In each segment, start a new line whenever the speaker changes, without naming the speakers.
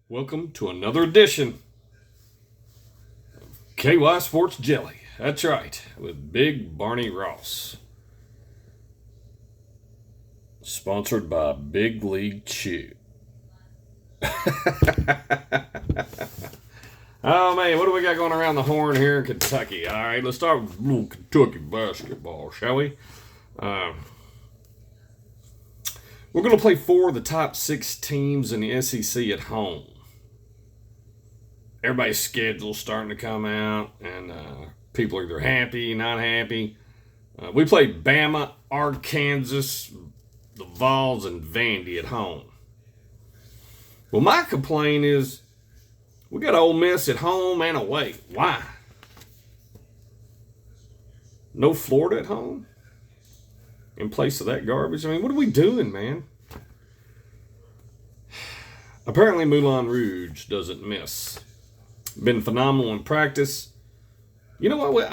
Welcome to another edition of KY Sports Jelly. That's right, with Big Barney Ross. Sponsored by Big League Chew. Oh man, what do we got going around the horn here in Kentucky? All right, let's start with a little Kentucky basketball, shall we? We're going to play 4 of the top 6 teams in the SEC at home. Everybody's schedule's starting to come out, and people are either happy, not happy. We played Bama, Arkansas, the Vols, and Vandy at home. Well, my complaint is we got Ole Miss at home and away. Why? No Florida at home? In place of that garbage? I mean, what are we doing, man? Apparently, Moulin Rouge doesn't miss. Been phenomenal in practice. You know what?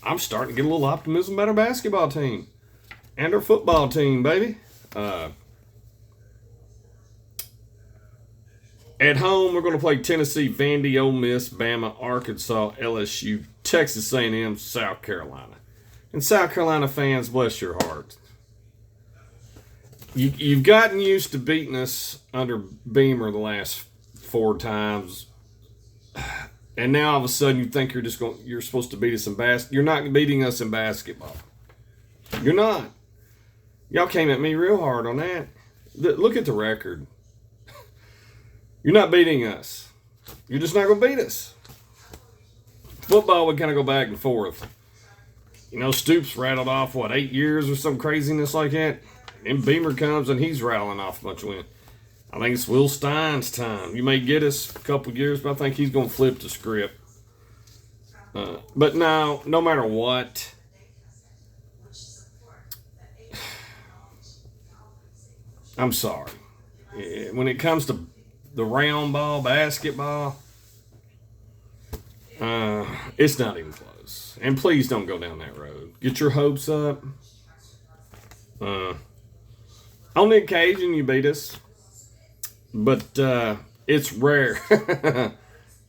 I'm starting to get a little optimism about our basketball team and our football team, baby. At home, we're going to play Tennessee, Vandy, Ole Miss, Bama, Arkansas, LSU, Texas A&M, South Carolina. And South Carolina fans, bless your hearts. You've gotten used to beating us under Beamer the last 4 times, and now all of a sudden you think you're supposed to beat us in basketball. You're not beating us in basketball. You're not. Y'all came at me real hard on that. Look at the record. You're not beating us. You're just not going to beat us. Football, we kind of go back and forth. You know, Stoops rattled off, 8 years or some craziness like that? And Beamer comes and he's rattling off a bunch of wins. I think it's Will Stein's time. You may get us a couple of years, but I think he's going to flip the script. But no matter what, I'm sorry. When it comes to the round ball basketball, it's not even close. And please don't go down that road. Get your hopes up. On the occasion, you beat us. But it's rare. All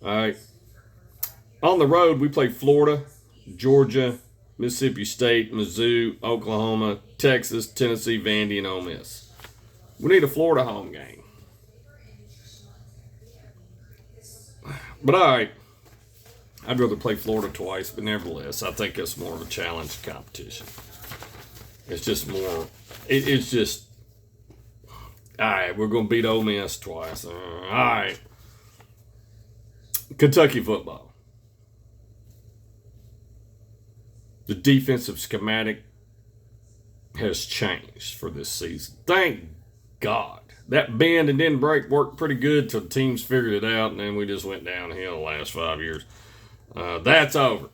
right. On the road, we play Florida, Georgia, Mississippi State, Mizzou, Oklahoma, Texas, Tennessee, Vandy, and Ole Miss. We need a Florida home game. But all right. I'd rather play Florida twice, but nevertheless, I think it's more of a challenge competition. It's just more, it's just, all right, we're going to beat Ole Miss twice. All right. Kentucky football. The defensive schematic has changed for this season. Thank God. That bend and didn't break worked pretty good till the teams figured it out, and then we just went downhill the last 5 years. That's over.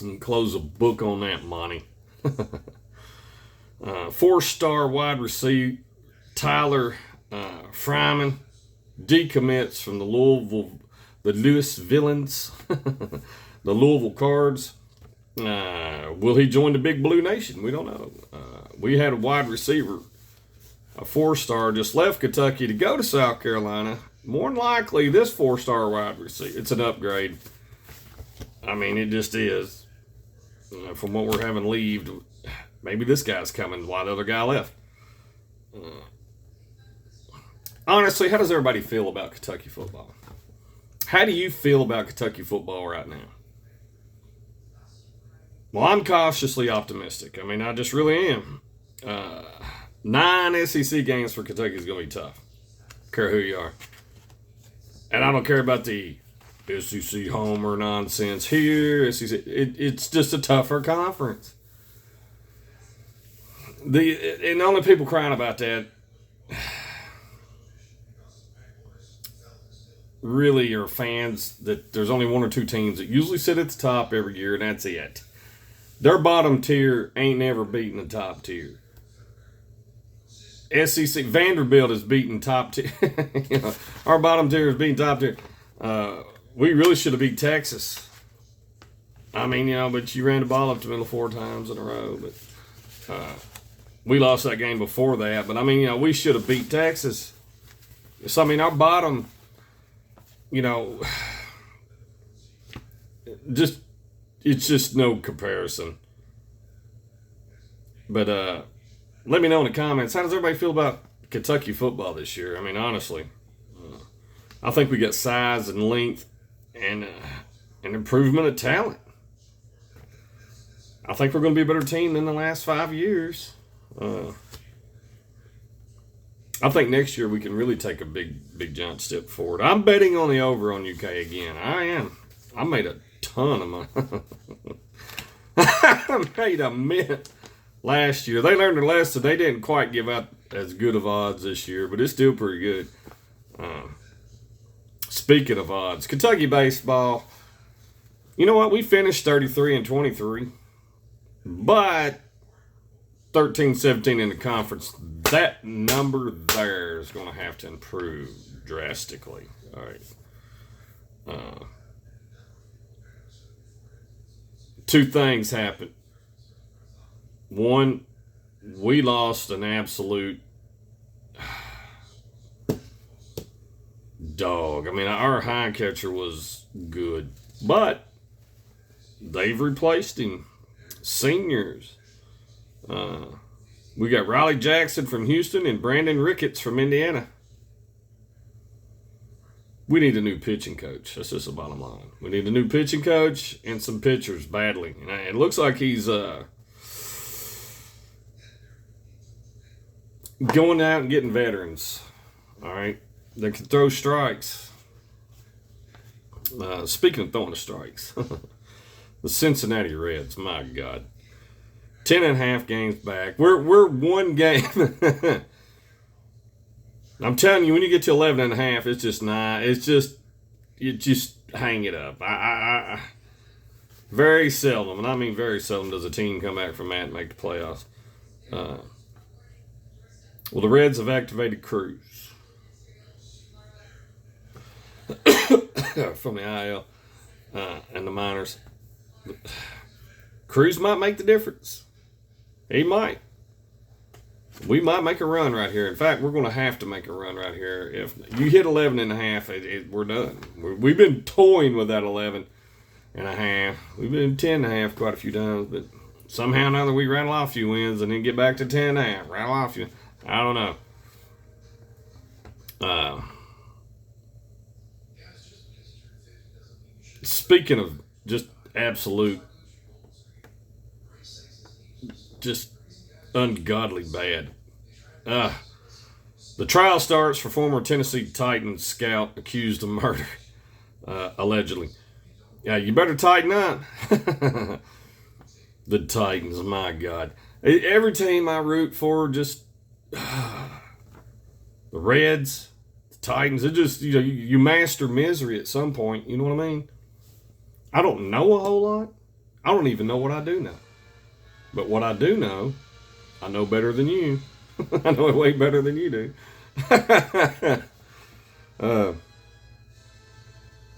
You can close a book on that, Monty. 4-star wide receiver Tyler Fryman decommits from the Louis Villains, the Louisville Cards. Will he join the Big Blue Nation? We don't know. We had a wide receiver, a 4-star, just left Kentucky to go to South Carolina. More than likely, this 4-star wide receiver, it's an upgrade. I mean, it just is. From what we're having leave, maybe this guy's coming while the other guy left. Honestly, how does everybody feel about Kentucky football? How do you feel about Kentucky football right now? Well, I'm cautiously optimistic. I mean, I just really am. 9 SEC games for Kentucky is going to be tough. Care who you are. And I don't care about the SEC homer nonsense here. SEC, it's just a tougher conference. And the only people crying about that really are fans that there's only 1 or 2 teams that usually sit at the top every year, and that's it. Their bottom tier ain't never beaten the top tier. SEC Vanderbilt is beating top tier. Our bottom tier is beating top tier. We really should have beat Texas. I mean, but you ran the ball up the middle 4 times in a row. But we lost that game before that. But I mean, we should have beat Texas. So, I mean, our bottom, you know, it's just no comparison. But let me know in the comments, how does everybody feel about Kentucky football this year? I mean, honestly, I think we got size and length and an improvement of talent. I think we're going to be a better team than the last 5 years. I think next year we can really take a big giant step forward. I'm betting on the over on UK again. I am. I made a ton of money. I made a mint last year. They learned their lesson. They didn't quite give out as good of odds this year, but it's still pretty good. Speaking of odds, Kentucky baseball. You know what? We finished 33-23, but 13-17 in the conference. That number there is going to have to improve drastically. All right. Two things happened. One, we lost an absolute dog. I mean, our high catcher was good, but they've replaced him. Seniors. We got Riley Jackson from Houston and Brandon Ricketts from Indiana. We need a new pitching coach. That's just the bottom line. We need a new pitching coach and some pitchers badly. And it looks like he's going out and getting veterans. All right. They can throw strikes. Speaking of throwing strikes, the Cincinnati Reds, my God. 10.5 games back. We're one game. I'm telling you, when you get to 11.5, it's just not. You just hang it up. I very seldom, and I mean very seldom, does a team come back from that and make the playoffs. Well, the Reds have activated Cruz from the IL and the minors. Cruz might make the difference. He might. We might make a run right here. In fact, we're going to have to make a run right here. If you hit 11.5, we're done. We've been toying with that 11.5. We've been 10.5 quite a few times, but somehow or another we rattle off a few wins and then get back to 10.5. Rattle off you. I don't know. Speaking of just absolute, just ungodly bad. The trial starts for former Tennessee Titans scout accused of murder, allegedly. Yeah, you better tighten up. The Titans, my God. Every team I root for, just the Reds, the Titans, it just, you master misery at some point. You know what I mean? I don't know a whole lot. I don't even know what I do know. But what I do know, I know better than you. I know it way better than you do.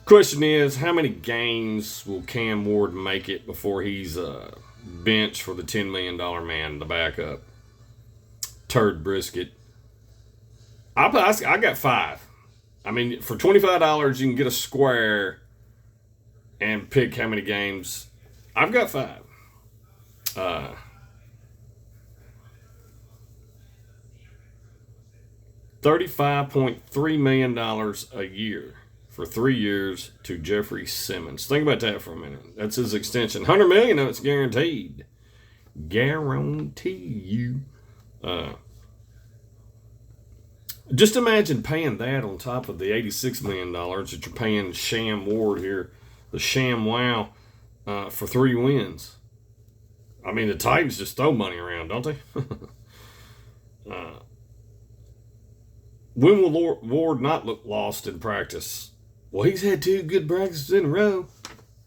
Question is, how many games will Cam Ward make it before he's benched for the $10 million man, the backup? Turd Brisket. I got 5. I mean, for $25, you can get a square and pick how many games. I've got 5. $35.3 million a year for 3 years to Jeffrey Simmons. Think about that for a minute. That's his extension. $100 million, it's guaranteed. Guarantee you. Just imagine paying that on top of the $86 million that you're paying Sham Ward here, the Sham Wow, for 3 wins. I mean, the Titans just throw money around, don't they? When will Ward not look lost in practice? Well, he's had 2 good practices in a row.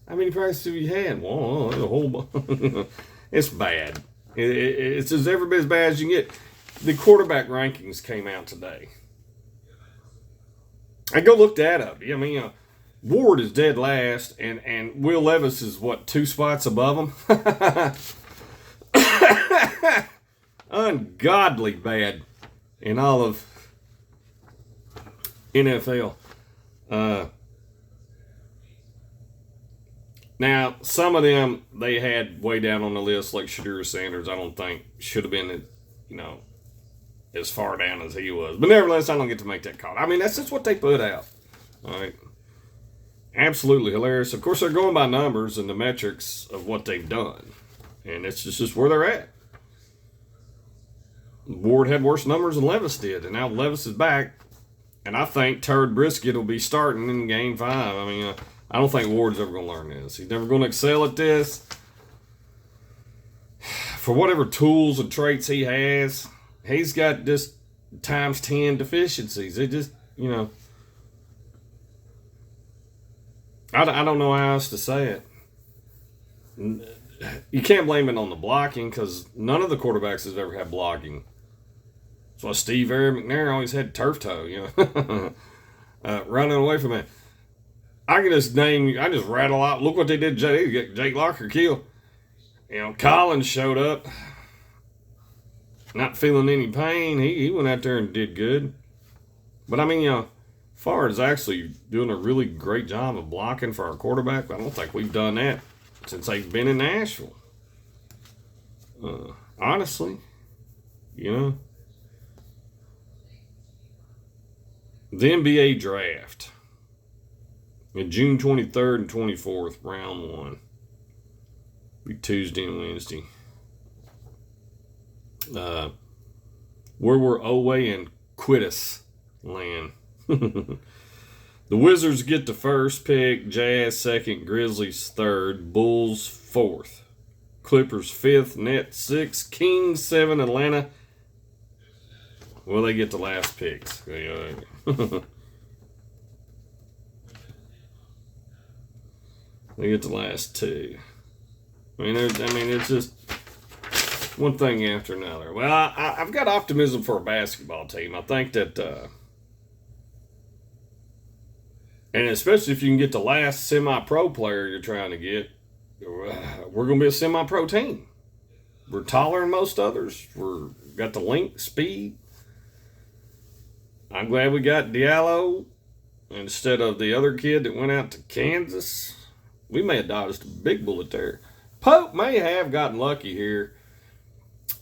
How many practices have you had? Well, a whole bunch. It's bad. It's as every bit as bad as you can get. The quarterback rankings came out today. I go look that up. I mean, Ward is dead last, and Will Levis is, 2 spots above him? Ungodly bad in all of NFL. Now, some of them they had way down on the list, like Shedeur Sanders. I don't think should have been, as far down as he was. But nevertheless, I don't get to make that call. I mean, that's just what they put out. All right. Absolutely hilarious. Of course, they're going by numbers and the metrics of what they've done. And it's just where they're at. Ward had worse numbers than Levis did. And now Levis is back. And I think Turd Brisket will be starting in Game 5. I mean, I don't think Ward's ever going to learn this. He's never going to excel at this. For whatever tools and traits he has, he's got just times 10 deficiencies. It just, I don't know how else to say it. You can't blame it on the blocking because none of the quarterbacks has ever had blocking. That's why Steve McNair always had turf toe, running away from it. I just rattle out. Look what they did to get Jake Locker killed. Collins showed up, not feeling any pain. He went out there and did good. But I mean, as far as actually doing a really great job of blocking for our quarterback, I don't think we've done that since they've been in Nashville. Honestly, The NBA draft. June 23rd and 24th, round 1. Be Tuesday and Wednesday. Where were Owe and Quittis land? The Wizards get the first pick, Jazz second, Grizzlies third, Bulls fourth, Clippers fifth, Nets sixth, Kings 7, Atlanta. Well, they get the last picks. They get the last 2. I mean, it's just one thing after another. Well, I've got optimism for a basketball team. I think that, and especially if you can get the last semi-pro player you're trying to get, we're going to be a semi-pro team. We're taller than most others. We're got the length, speed. I'm glad we got Diallo instead of the other kid that went out to Kansas. We may have dodged a big bullet there. Pope may have gotten lucky here,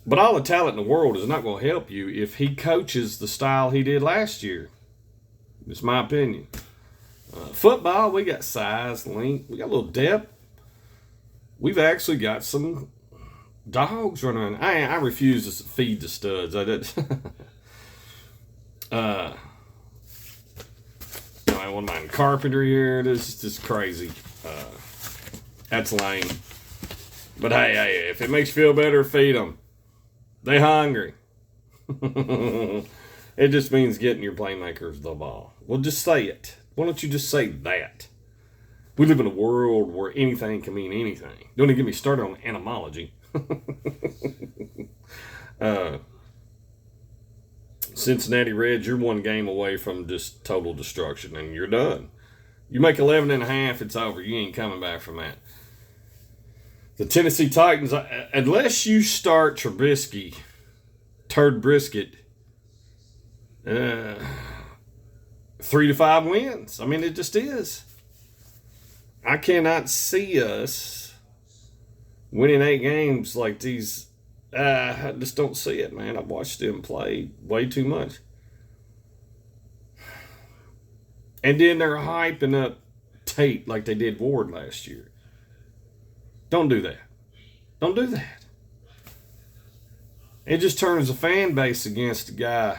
but all the talent in the world is not going to help you if he coaches the style he did last year. It's my opinion. Football, we got size, length, we got a little depth. We've actually got some dogs running around. I refuse to feed the studs. I did. I wouldn't mind carpentry here. This is just crazy. That's lame. But hey, if it makes you feel better, feed them. They hungry. It just means getting your playmakers the ball. Well, just say it. Why don't you just say that? We live in a world where anything can mean anything. Don't even get me started on etymology. Cincinnati Reds, you're one game away from just total destruction, and you're done. You make 11 and a half, it's over. You ain't coming back from that. The Tennessee Titans, unless you start Trubisky, Turd Brisket, 3 to 5 wins. I mean, it just is. I cannot see us winning 8 games like these. I just don't see it, man. I've watched them play way too much. And then they're hyping up Tate like they did Ward last year. Don't do that. Don't do that. It just turns the fan base against the guy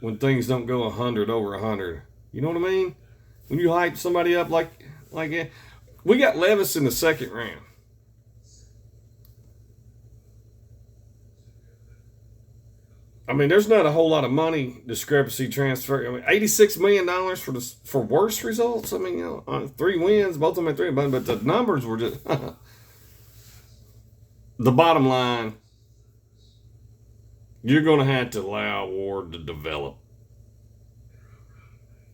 when things don't go 100 over 100. You know what I mean? When you hype somebody up like that. We got Levis in the second round. I mean, there's not a whole lot of money discrepancy transfer. I mean, $86 million for worse results. I mean, 3 wins, both of them at 3, but the numbers were just. The bottom line, you're going to have to allow Ward to develop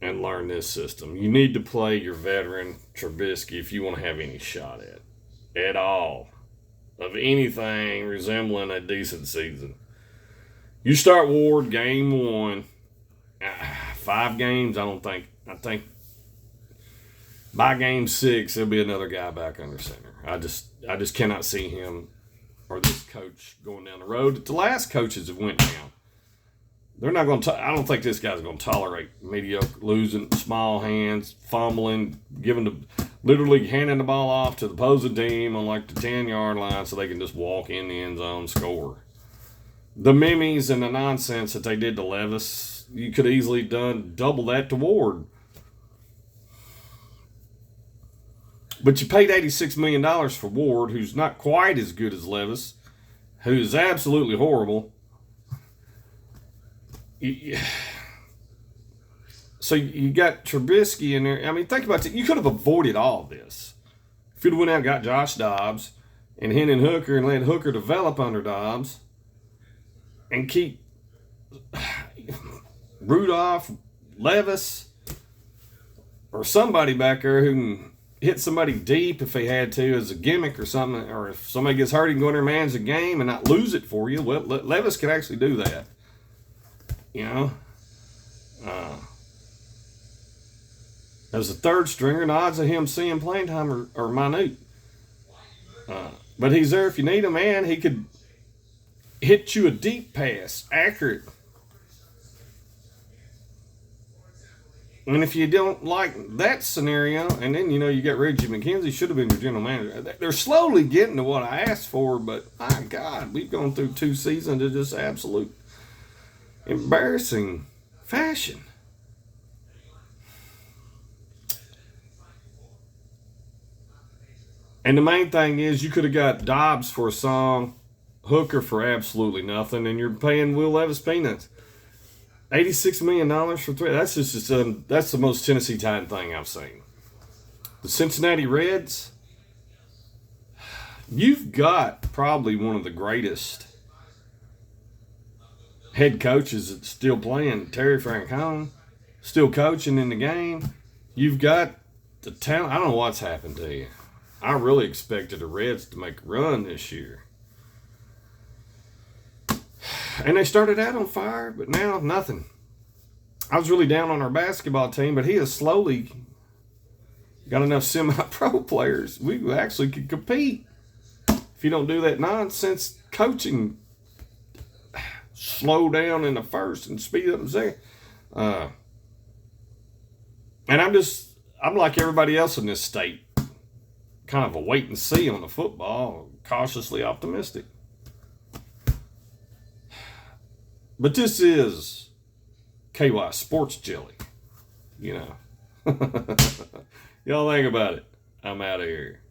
and learn this system. You need to play your veteran Trubisky if you want to have any shot at all of anything resembling a decent season. You start Ward game 1, 5 games. I think by game 6 there'll be another guy back under center. I just cannot see him or this coach going down the road that the last coaches have went down. They're not going to. I don't think this guy's going to tolerate mediocre, losing, small hands, fumbling, literally handing the ball off to the opposing team on like the 10-yard line so they can just walk in the end zone, score. The memes and the nonsense that they did to Levis, you could easily done double that to Ward. But you paid $86 million for Ward, who's not quite as good as Levis, who's absolutely horrible. So you got Trubisky in there. I mean, think about it. You could have avoided all of this. If you'd went out and got Josh Dobbs and Hendon Hooker and let Hooker develop under Dobbs and keep Rudolph, Levis, or somebody back there who can hit somebody deep if they had to as a gimmick or something, or if somebody gets hurt, he can go in there and manage the game and not lose it for you. Well, Levis could actually do that. You know? As a third stringer, the odds of him seeing playing time are minute. But he's there if you need him, and he could hit you a deep pass, accurate. And if you don't like that scenario, and then, you got Reggie McKenzie, should have been your general manager. They're slowly getting to what I asked for, but my God, we've gone through 2 seasons of just absolute embarrassing fashion. And the main thing is you could have got Dobbs for a song, Hooker for absolutely nothing, and you're paying Will Levis peanuts. $86 million for 3. That's that's the most Tennessee Titan thing I've seen. The Cincinnati Reds, you've got probably one of the greatest head coaches that's still playing, Terry Francona, still coaching in the game. You've got the talent. I don't know what's happened to you. I really expected the Reds to make a run this year. And they started out on fire, but now nothing. I was really down on our basketball team, but he has slowly got enough semi-pro players. We actually could compete if you don't do that nonsense coaching. Slow down in the first and speed up in the second. And I'm like everybody else in this state. Kind of a wait and see on the football, cautiously optimistic. But this is KY Sports Jelly, Y'all think about it. I'm out of here.